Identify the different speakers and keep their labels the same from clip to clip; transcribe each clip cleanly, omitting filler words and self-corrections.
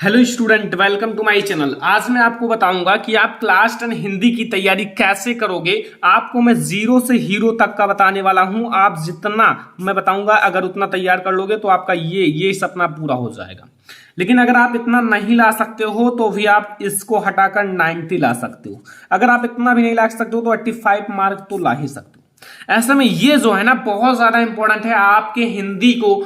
Speaker 1: Hello student, welcome to my channel. आज मैं आपको बताऊंगा कि आप क्लास 10 हिंदी की तैयारी कैसे करोगे। आपको मैं जीरो से हीरो तक का बताने वाला हूं। आप जितना मैं बताऊंगा अगर उतना तैयार कर लोगे तो आपका ये सपना पूरा हो जाएगा। लेकिन अगर आप इतना नहीं ला सकते हो तो भी आप इसको हटाकर 90 ला सकते हो। अगर आप इतना भी नहीं ला सकते हो तो 85 मार्क तो ला ही सकते हो। ऐसे में ये जो है ना बहुत ज्यादा इंपॉर्टेंट है आपके हिंदी को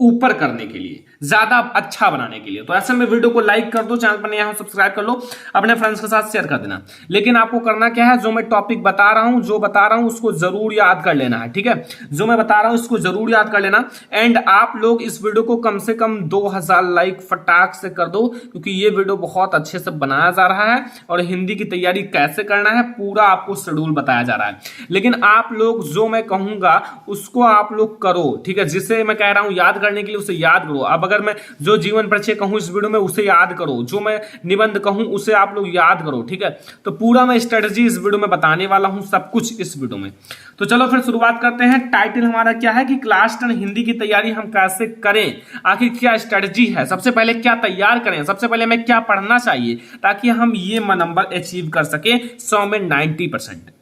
Speaker 1: ऊपर करने के लिए, ज्यादा अच्छा बनाने के लिए। तो ऐसे में वीडियो को लाइक कर दो, चैनल पर नया हो सब्सक्राइब कर लो, अपने फ्रेंड्स के साथ शेयर कर देना। लेकिन आपको करना क्या है, जो मैं टॉपिक बता रहा हूं उसको जरूर याद कर लेना है। ठीक है, जो मैं बता रहा हूं इसको जरूर याद कर लेना। एंड आप लोग इस वीडियो को कम से कम 2000 लाइक फटाक से कर दो, क्योंकि ये वीडियो बहुत अच्छे से बनाया जा रहा है और हिंदी की तैयारी कैसे करना है पूरा आपको शेड्यूल बताया जा रहा है। लेकिन आप लोग जो मैं कहूंगा उसको आप लोग करो। ठीक है, जिसे मैं कह रहा हूं याद करने के लिए उसे याद करो। अब अगर मैं जो जीवन परिचय कहूं इस वीडियो में उसे याद करो, जो मैं निबंध कहूं उसे आप लोग याद करो। ठीक है, तो पूरा मैं स्ट्रेटजी इस वीडियो में बताने वाला हूं, सब कुछ इस वीडियो में। तो चलो फिर शुरुआत करते हैं। टाइटल हमारा क्या है कि क्लास 10 हिंदी की तैयारी हम कैसे करें, आखिर क्या स्ट्रेटजी है, सबसे पहले क्या तैयार करें, सबसे पहले हमें क्या पढ़ना चाहिए ताकि हम ये नंबर अचीव कर सके 100 में 90%।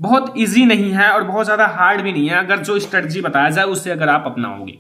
Speaker 1: बहुत इजी नहीं है और बहुत ज्यादा हार्ड भी नहीं है अगर जो स्ट्रेटजी बताया जाए उससे अगर आप अपनाओगे।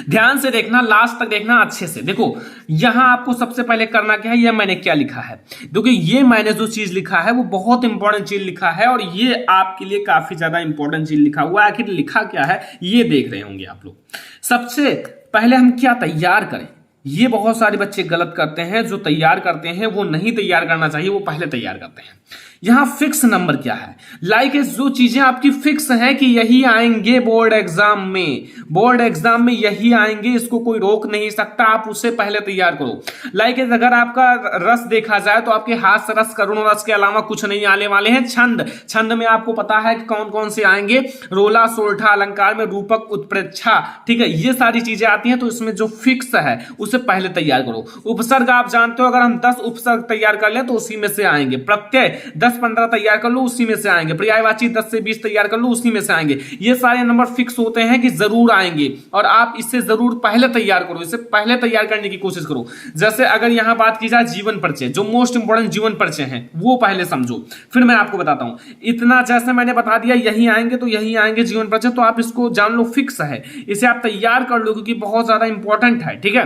Speaker 1: ध्यान से देखना, लास्ट तक देखना, अच्छे से देखो। यहां आपको सबसे पहले करना क्या है, यह मैंने क्या लिखा है। देखिए ये मैंने जो चीज लिखा है वो बहुत इंपॉर्टेंट चीज लिखा है और ये आपके लिए काफी ज्यादा इंपॉर्टेंट चीज लिखा हुआ है। आखिर लिखा क्या है ये देख रहे होंगे आप लोग। सबसे पहले हम क्या तैयार करें, ये बहुत सारे बच्चे गलत करते हैं। जो तैयार करते हैं वो नहीं तैयार करना चाहिए, वो पहले तैयार करते हैं। यहां फिक्स नंबर क्या है, लाइक जो चीजें आपकी फिक्स है कि यही आएंगे बोर्ड एग्जाम में यही आएंगे, इसको कोई रोक नहीं सकता, आप उसे पहले तैयार करो। लाइक अगर आपका रस देखा जाए तो आपके हास्य रस, करुण रस के अलावा कुछ नहीं आने वाले हैं। छंद में आपको पता है कि कौन कौन से आएंगे, रोला सोरठा, अलंकार में रूपक उत्प्रेक्षा। ठीक है, ये सारी चीजें आती हैं, तो इसमें जो फिक्स है उसे पहले तैयार करो। उपसर्ग आप जानते हो, अगर हम 10 उपसर्ग तैयार कर ले तो उसी में से आएंगे। प्रत्यय 10-15 तैयार कर लो, उसी में से आएंगे। पर्यायवाची 10 से 20 तैयार कर लो, उसी में से आएंगे। ये सारे नंबर फिक्स होते हैं कि जरूर आएंगे और आप इससे जरूर पहले तैयार करो, इसे पहले तैयार करने की कोशिश करो। जैसे अगर यहां बात की जाए जीवन परिचय, जो मोस्ट इंपोर्टेंट जीवन परिचय है वो पहले समझो, फिर मैं आपको बताता हूं। इतना जैसे मैंने बता दिया यही आएंगे तो यही आएंगे जीवन परिचय, तो आप इसको जान लो फिक्स है, इसे आप तैयार कर लो क्योंकि बहुत ज्यादा इंपॉर्टेंट है। ठीक है,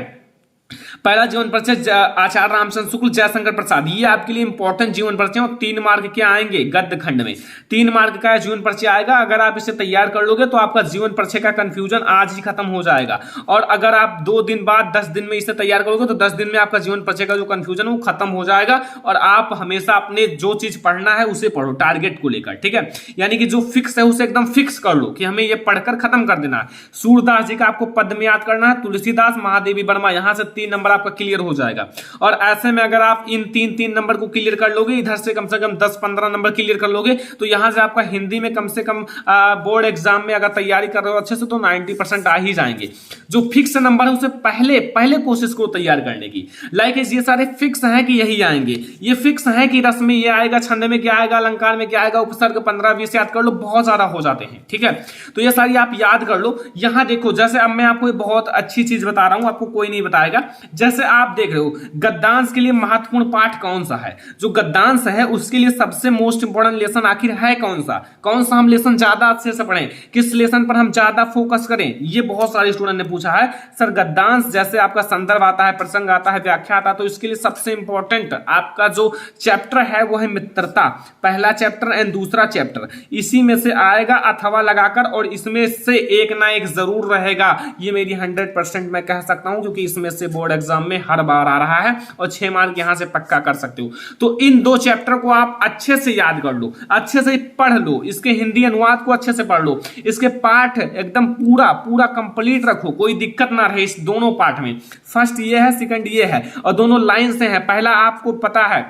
Speaker 1: पहला जीवन परिचय आचार्य रामचंद्र शुक्ल, जयशंकर प्रसाद, ये आपके लिए इंपॉर्टेंट जीवन परिचय और 3 मार्क के आएंगे गद्य खंड में। 3 मार्क का जीवन परिचय आएगा। अगर आप इसे तैयार कर लोगे तो आपका जीवन परिचय का कंफ्यूजन आज ही खत्म हो जाएगा। और अगर आप 2 दिन बाद 10 दिन में इसे तैयार करोगे तो 10 दिन में आपका जीवन परिचय का जो कंफ्यूजन है वो खत्म हो जाएगा और आप हमेशा अपने जो चीज पढ़ना है उसे पढ़ो टारगेट को लेकर। ठीक है, यानी कि जो फिक्स है उसे एकदम फिक्स कर लो कि हमें ये पढ़कर खत्म कर देना है। सूरदास जी का आपको पद में याद करना है, तुलसीदास, महादेवी वर्मा, यहां से 3 नंबर आपका क्लियर हो जाएगा। और ऐसे में अगर आप इन 3 नंबर को क्लियर कर लोगे, इधर से कम 10-15 नंबर क्लियर कर लोगे, तो यहां से आपका हिंदी में कम से कम बोर्ड एग्जाम में अगर तैयारी कर रहे हो अच्छे से तो 90% आ ही जाएंगे। जो फिक्स नंबर है उसे पहले कोशिश करो तैयार करने की। लाइक ये सारे फिक्स हैं कि यही आएंगे, ये फिक्स है कि रस में ये आएगा, छंद में क्या आएगा, अलंकार में क्या आएगा, उपसर्ग 15-20 याद कर लो, बहुत ज्यादा हो जाते हैं। ठीक है, तो ये सारी आप याद कर लो। यहां देखो, जैसे अब मैं आपको बहुत अच्छी चीज बता रहा हूं, आपको कोई नहीं बताएगा। जैसे आप देख रहे हो गद्यांश के लिए महत्वपूर्ण पाठ कौन सा है, जो गद्यांश है उसके लिए सबसे मोस्ट इंपोर्टेंट लेसन आखिर है कौन सा हम लेसन ज्यादा अच्छे से पढ़ें, किस लेसन पर हम ज्यादा फोकस करें, ये बहुत सारे स्टूडेंट ने पूछा है। सर गद्यांश जैसे आपका संदर्भ आता है, प्रसंग आता है, व्याख्या आता है, तो इसके लिए सबसे इंपॉर्टेंट आपका जो चैप्टर है वो है मित्रता, पहला चैप्टर एंड दूसरा चैप्टर, इसी में से आएगा अथवा लगाकर, और इसमें से एक ना एक जरूर रहेगा। ये मेरी 100% मैं कह सकता हूं क्योंकि इसमें से बोर्ड एग्जाम में हर बार आ रहा है और 6 मार्क यहां से पक्का कर सकते हो। तो इन 2 चैप्टर को आप अच्छे से याद कर लो, अच्छे से पढ़ लो, इसके हिंदी अनुवाद को अच्छे से पढ़ लो, इसके पाठ एकदम पूरा कंप्लीट रखो, कोई दिक्कत ना रहे इस दोनों पाठ में। फर्स्ट ये है, सेकंड ये है और दोनों लाइन से है। पहला आपको पता है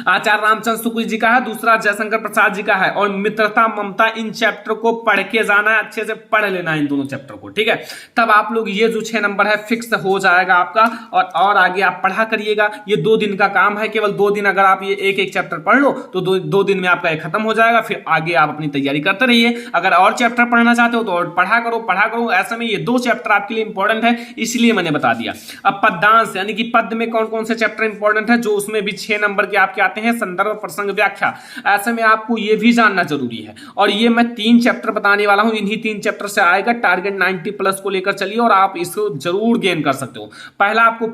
Speaker 1: आचार्य रामचंद्र शुक्ल जी का है, दूसरा जयशंकर प्रसाद जी का है, और मित्रता ममता इन चैप्टर को पढ़ के जाना है, अच्छे से पढ़ लेना है इन दोनों चैप्टर को, ठीक है। तब आप लोग ये जो 6 नंबर है फिक्स हो जाएगा आपका, और आगे आप पढ़ा करिएगा। ये 2 दिन का काम है, केवल 2 दिन अगर आप ये एक एक चैप्टर पढ़ लो तो 2 दिन में आपका ये खत्म हो जाएगा। फिर आगे आप अपनी तैयारी करते रहिए। अगर और चैप्टर पढ़ना चाहते हो तो और पढ़ा करो। ऐसे में ये 2 चैप्टर आपके लिए इंपॉर्टेंट है, इसलिए मैंने बता दिया। अब पद्यांश यानी कि पद में कौन कौन से चैप्टर इंपॉर्टेंट है, जो उसमें भी 6 नंबर के आपके आते हैं, संदर्भ प्रसंग व्याख्या। ऐसे में आपको ये भी जानना जरूरी है, और ये मैं 3 चैप्टर बताने वाला हूं, इन्हीं 3 चैप्टर से आएगा। टारगेट 90 प्लस को लेकर चलिए और आप इसको जरूर गेन कर सकते हो। पहला आपको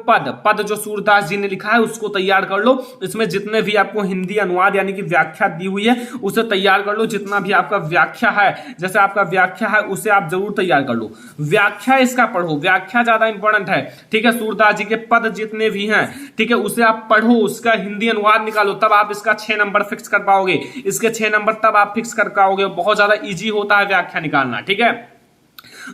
Speaker 1: पद जो सूरदास जी ने लिखा है उसको तैयार कर लो। इसमें जितने भी आपको हिंदी अनुवाद यानी कि व्याख्या दी हुई है उसे तैयार कर लो। जितना भी आपका व्याख्या है, जैसे आपका व्याख्या है, उसे आप जरूर तैयार कर लो। व्याख्या इसका पढ़ो, व्याख्या ज्यादा इंपॉर्टेंट है, ठीक है। सूरदास जी के पद जितने भी हैं, ठीक है, उसे आप पढ़ो, उसका हिंदी अनुवाद निकालो, तब आप इसका 6 नंबर फिक्स कर पाओगे। इसके 6 नंबर तब आप फिक्स कर पाओगे। बहुत ज्यादा इजी होता है व्याख्या निकालना, ठीक है।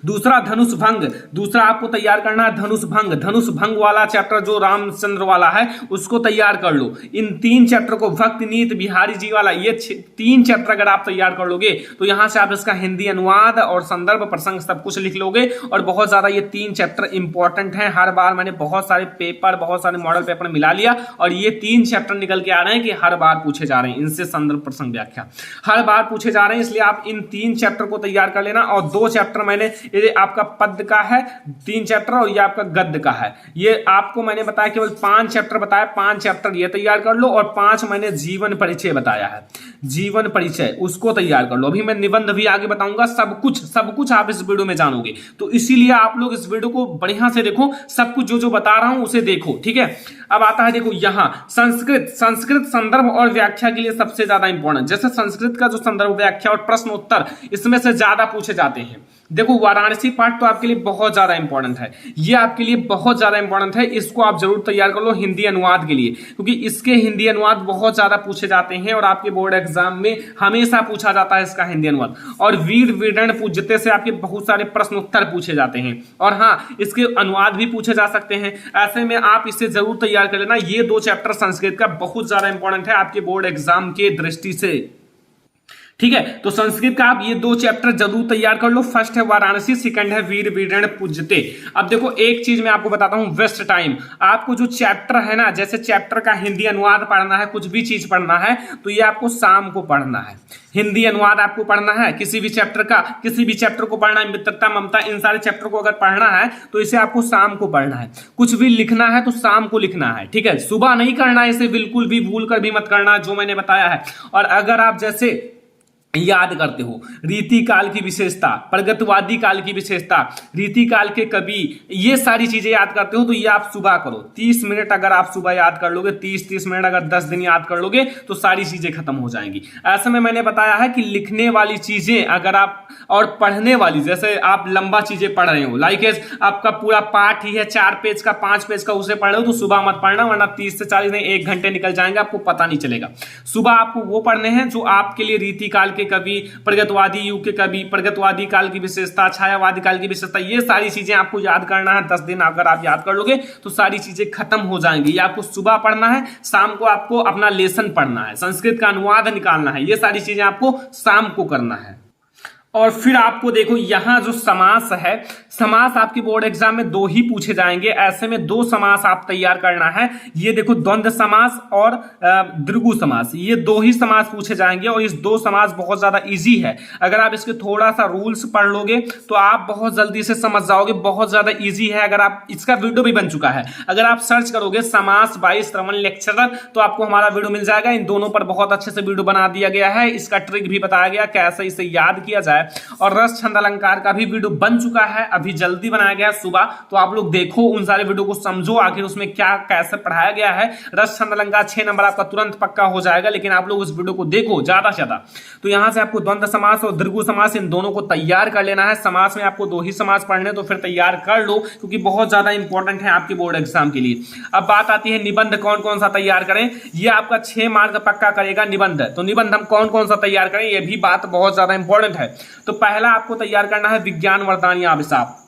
Speaker 1: दूसरा धनुष भंग, दूसरा आपको तैयार करना है धनुष भंग वाला चैप्टर जो रामचंद्र वाला है उसको तैयार कर लो। इन 3 चैप्टर को, भक्ति नीत बिहारी जी वाला, ये 3 चैप्टर अगर आप तैयार कर लोगे तो यहां से आप इसका हिंदी अनुवाद और संदर्भ प्रसंग सब कुछ लिख लोगे। और बहुत ज्यादा ये 3 चैप्टर इंपॉर्टेंट है। हर बार मैंने बहुत सारे पेपर, बहुत सारे मॉडल पेपर मिला लिया और ये 3 चैप्टर निकल के आ रहे हैं कि हर बार पूछे जा रहे हैं। इनसे संदर्भ प्रसंग व्याख्या हर बार पूछे जा रहे हैं, इसलिए आप इन 3 चैप्टर को तैयार कर लेना। और 2 चैप्टर मैंने, ये आपका पद का है 3 चैप्टर और ये आपका गद्य का है। ये आपको मैंने बताया केवल 5 चैप्टर बताया, 5 चैप्टर ये तैयार कर लो। और 5 मैंने जीवन परिचय बताया है, जीवन परिचय उसको तैयार कर लो। अभी मैं निबंध भी आगे बताऊंगा। सब कुछ आप इस वीडियो में जानोगे, तो इसीलिए आप लोग इस वीडियो को बढ़िया से देखो। सब कुछ जो बता रहा हूं उसे देखो, ठीक है। अब आता है देखो यहां संस्कृत संदर्भ और व्याख्या के लिए सबसे ज्यादा इंपॉर्टेंट। जैसे संस्कृत का जो संदर्भ व्याख्या और प्रश्न उत्तर इसमें से ज्यादा पूछे जाते हैं। देखो वाराणसी पाठ तो आपके लिए बहुत ज्यादा इंपॉर्टेंट है, ये आपके लिए बहुत ज्यादा इंपॉर्टेंट है। इसको आप जरूर तैयार कर लो हिंदी अनुवाद के लिए, क्योंकि इसके हिंदी अनुवाद बहुत ज्यादा पूछे जाते हैं और आपके बोर्ड एग्जाम में हमेशा पूछा जाता है इसका हिंदी अनुवाद। और वीर वीरण पूज्यते से आपके बहुत सारे प्रश्न उत्तर पूछे जाते हैं, और हाँ इसके अनुवाद भी पूछे जा सकते हैं। ऐसे में आप इसे जरूर तैयार कर लेना। ये 2 चैप्टर संस्कृत का बहुत ज्यादा इंपॉर्टेंट है आपके बोर्ड एग्जाम के दृष्टि से, ठीक है। तो संस्कृत का आप ये 2 चैप्टर जरूर तैयार कर लो। फर्स्ट है वाराणसी, सेकंड है वीर वीरण पूज्यते। अब देखो एक चीज मैं आपको बताता हूं, वेस्ट टाइम। आपको जो चैप्टर है ना, जैसे चैप्टर का हिंदी अनुवाद पढ़ना है, कुछ भी चीज पढ़ना है तो ये आपको शाम को पढ़ना है। हिंदी अनुवाद आपको पढ़ना है किसी भी चैप्टर का, किसी भी चैप्टर को पढ़ना है, मित्रता ममता इन सारे चैप्टर को अगर पढ़ना है तो इसे आपको शाम को पढ़ना है। कुछ भी लिखना है तो शाम को लिखना है, ठीक है। सुबह नहीं करना है, इसे बिल्कुल भी भूल कर भी मत करना जो मैंने बताया है। और अगर आप जैसे याद करते हो रीति काल की विशेषता, प्रगतिवादी काल की विशेषता, रीति काल के कवि, ये सारी चीजें याद करते हो तो ये आप सुबह करो। 30 मिनट अगर आप सुबह याद कर लोगे, 30 मिनट अगर 10 दिन याद कर लोगे तो सारी चीजें खत्म हो जाएंगी। ऐसे में मैंने बताया है कि लिखने वाली चीजें अगर आप, और पढ़ने वाली, जैसे आप लंबा चीजें पढ़ रहे हो, लाइक आपका पूरा पाठ ही है 4 पेज का 5 पेज का, उसे पढ़ रहे हो तो सुबह मत पढ़ना, वरना 30 से 40 नहीं 1 घंटे निकल जाएंगे, आपको पता नहीं चलेगा। सुबह आपको वो पढ़ने हैं जो आपके लिए रीति काल के कवि, प्रगतिवादी युग के कवि, प्रगतिवादी काल की विशेषता, छायावादी काल की विशेषता, ये सारी चीजें आपको याद करना है। 10 दिन अगर आप याद कर लोगे तो सारी चीजें खत्म हो जाएंगी। ये आपको सुबह पढ़ना है, शाम को आपको अपना लेसन पढ़ना है, संस्कृत का अनुवाद निकालना है, ये सारी चीजें आपको शाम को करना है। और फिर आपको देखो यहां जो समास है, समास आपके बोर्ड एग्जाम में 2 ही पूछे जाएंगे। ऐसे में 2 समास आप तैयार करना है। ये देखो द्वंद्व समास और द्विगु समास, ये 2 ही समास पूछे जाएंगे। और इस 2 समास बहुत ज्यादा इजी है। अगर आप इसके थोड़ा सा रूल्स पढ़ लोगे तो आप बहुत जल्दी से समझ जाओगे, बहुत ज्यादा इजी है। अगर आप, इसका वीडियो भी बन चुका है, अगर आप सर्च करोगे समास बाय श्रवण लेक्चरर तो आपको हमारा वीडियो मिल जाएगा। इन दोनों पर बहुत अच्छे से वीडियो बना दिया गया है, इसका ट्रिक भी बताया गया कैसे इसे याद किया जाए। और रस छंद अलंकार का भी वीडियो बन चुका है, अभी जल्दी बनाया गया है सुबह, तो आप लोग देखो उन सारे वीडियो को, समझो आखिर उसमें क्या कैसे पढ़ाया गया है। रस छंद अलंकार 6 नंबर आपका तुरंत पक्का हो जाएगा, लेकिन आप लोग उस वीडियो को देखो ज्यादा से ज्यादा। तो यहां से आपको द्वंद्व समास और दीर्घ समास इन दोनों को तैयार कर लेना है। समास में आपको 2 ही समास पढ़ने, तो फिर तैयार कर लो क्योंकि बहुत ज्यादा इंपॉर्टेंट है आपके बोर्ड एग्जाम के लिए। अब बात आती है निबंध कौन कौन सा तैयार करें। ये आपका 6 मार्क पक्का करेगा निबंध। तो निबंध हम कौन कौन सा तैयार करें, ये भी बात बहुत ज्यादा इंपॉर्टेंट है। तो पहला आपको तैयार करना है विज्ञान वरदान या अभिशाप।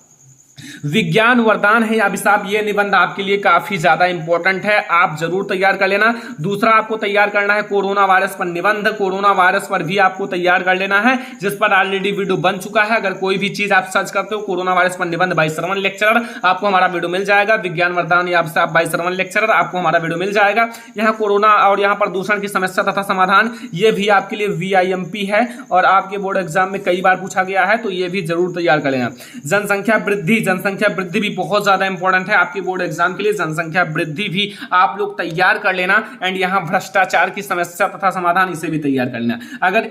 Speaker 1: विज्ञान वरदान है या अभिशाप, ये निबंध आपके लिए काफी ज्यादा इंपॉर्टेंट है, आप जरूर तैयार कर लेना। दूसरा आपको तैयार करना है कोरोना वायरस पर निबंध, कोरोना वायरस पर भी आपको तैयार कर लेना है, जिस पर ऑलरेडी वीडियो बन चुका है। अगर कोई भी चीज आप सर्च करते हो कोरोना वायरस पर निबंध बाय श्रवण लेक्चरर, आपको हमारा वीडियो मिल जाएगा। विज्ञान वरदान या अभिशाप बाय श्रवण लेक्चरर, आपको हमारा वीडियो मिल जाएगा। यहाँ कोरोना और यहाँ प्रदूषण की समस्या तथा समाधान, ये भी आपके लिए VIMP है और आपके बोर्ड एग्जाम में कई बार पूछा गया है, तो ये भी जरूर तैयार कर लेना। जनसंख्या वृद्धि भी बहुत ज्यादा इंपॉर्टेंट है आपके बोर्ड एग्जाम के लिए, जनसंख्या वृद्धि भी आप लोग तैयार कर लेना। एंड यहाँ भ्रष्टाचार की समस्या तथा समाधान, इसे भी तैयार कर लेना। अगर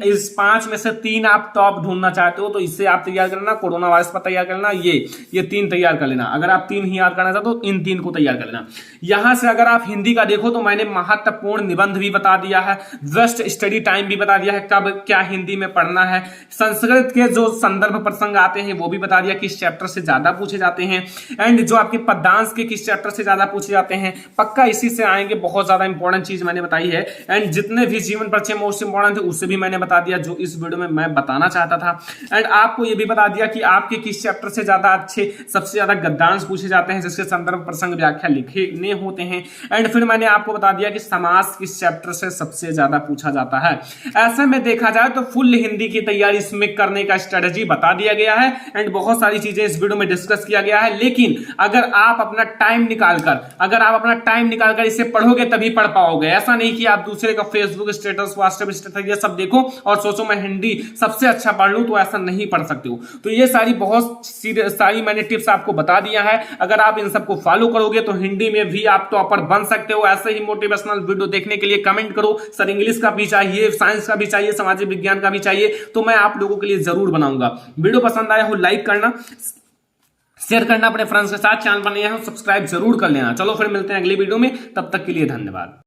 Speaker 1: इस 5 में से 3 आप टॉप ढूंढना चाहते हो तो इससे आप तैयार कर लेना, कोरोना वायरस पर तैयार कर लेना, ये 3 तैयार कर लेना। अगर आप 3 ही याद करना चाहते हो तो इन 3 को तैयार कर लेना। यहां से अगर आप हिंदी का देखो तो मैंने महत्वपूर्ण निबंध भी बता दिया है, बेस्ट स्टडी टाइम भी बता दिया है, कब क्या हिंदी में पढ़ना है। संस्कृत के जो संदर्भ प्रसंग आते हैं वो भी बता दिया, किस चैप्टर से ज्यादा पूछे जाते हैं, एंड जो आपके पद्यांश के किस चैप्टर से ज्यादा पूछे जाते हैं, पक्का इसी से आएंगे। बहुत ज्यादा इंपॉर्टेंट चीज मैंने बताई है। एंड जितने भी जीवन परिचय मोस्ट इंपॉर्टेंट थे उससे भी मैंने बता दिया, जो इस वीडियो में मैं बताना चाहता था। एंड आपको यह भी बता दिया कि आपके किस चैप्टर से ज्यादा अच्छे, सबसे ज्यादा गद्यांश पूछे जाते हैं, जिसके संदर्भ प्रसंग व्याख्या लिखने होते हैं। एंड फिर मैंने आपको बता दिया कि समास किस चैप्टर से सबसे ज्यादा पूछा जाता है। ऐसे में देखा जाए तो फुल हिंदी की तैयारी इसमें करने का स्ट्रेटजी बता दिया गया है एंड बहुत सारी चीजें इस वीडियो में डिस्कस किया गया है। लेकिन अगर आप अपना टाइम निकालकर इसे पढ़ोगे तभी पढ़ पाओगे। ऐसा नहीं कि आप दूसरे का फेसबुक स्टेटस, व्हाट्सएप स्टेटस ये सब देखो और सोचो मैं हिंदी सबसे अच्छा पढ़ लूं, तो ऐसा नहीं पढ़ सकते हो। तो ये सारी मैंने टिप्स आपको बता दिया है। अगर आप इन सबको फॉलो करोगे तो हिंदी में भी आप टॉपर बन सकते हो। ऐसे ही मोटिवेशनल वीडियो देखने के लिए कमेंट करो, सर इंग्लिश का भी चाहिए, साइंस का भी चाहिए, सामाजिक विज्ञान का भी चाहिए, तो मैं आप लोगों के लिए जरूर बनाऊंगा। वीडियो पसंद आया हो लाइक करना, शेयर करना अपने फ्रेंड्स के साथ, चैनल पर नए हो सब्सक्राइब जरूर कर लेना। चलो फिर मिलते हैं अगली वीडियो में, तब तक के लिए धन्यवाद।